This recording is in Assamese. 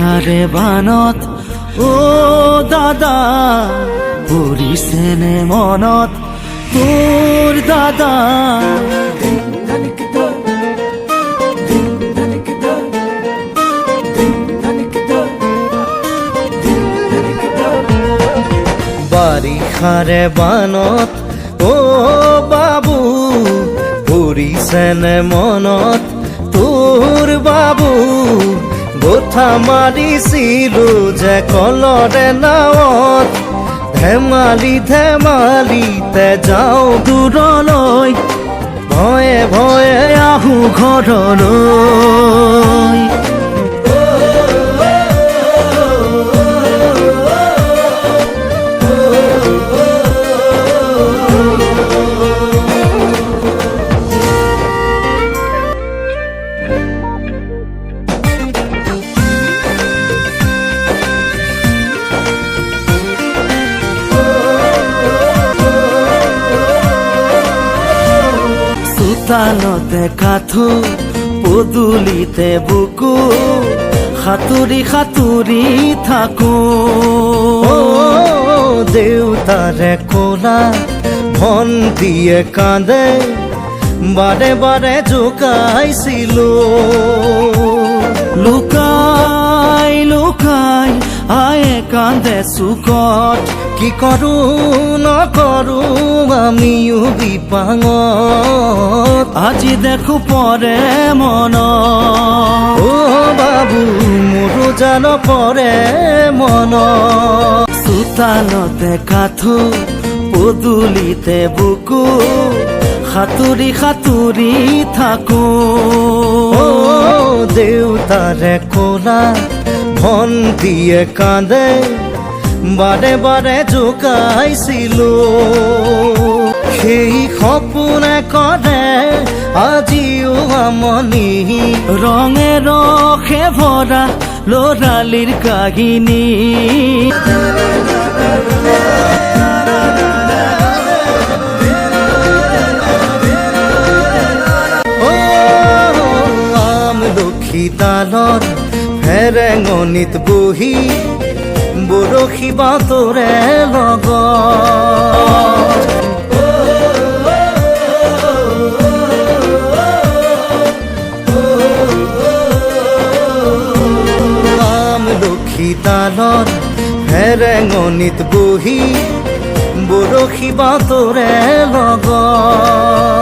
বাৰিষাৰে বানত ও দাদা পৰিছেনে মনত তোৰ দাদা বাৰিষাৰে বানত ও বাবু পৰিছেনে মনত তোৰ বাবু গোঠা মাৰিছিলো যে কলৰে নাৱত ধেমালি ধেমালিতে যাওঁ দূৰলৈ ভয়ে ভয়ে আহো ঘৰলৈ চোতালতে কাঠো পদূলিতে বুকু সাঁতুৰি সাঁতুৰি থাকো দেউতাৰে ক'লা ভণ্টিয়ে কান্দে বাৰে বাৰে জোকাইছিলো লুকাই লুকাই আয়ে কান্দে চুকত কি কৰো নকৰো আমিও বিপাঙত আজি দেখো পৰে মন ও বাবু মোৰো জান পৰে মন চোতালতে কাঠো পদূলিতে বুকু সাঁতুৰি সাঁতুৰি থাকো দেউতাৰে ক'লা ভণ্টিয়ে কান্দে বাৰে বাৰে জোকাইছিলো সেই সপোনে কৰে আজিও আমনি ৰঙে ৰসে ভৰা ল'ৰালিৰ কাহিনী আমলখি ডালত ফেৰেঙনিত বহি বৰশী বাতৰে লগত আমলখি ডালত ফেৰেঙনিত বহি বৰশী বাতৰে লগত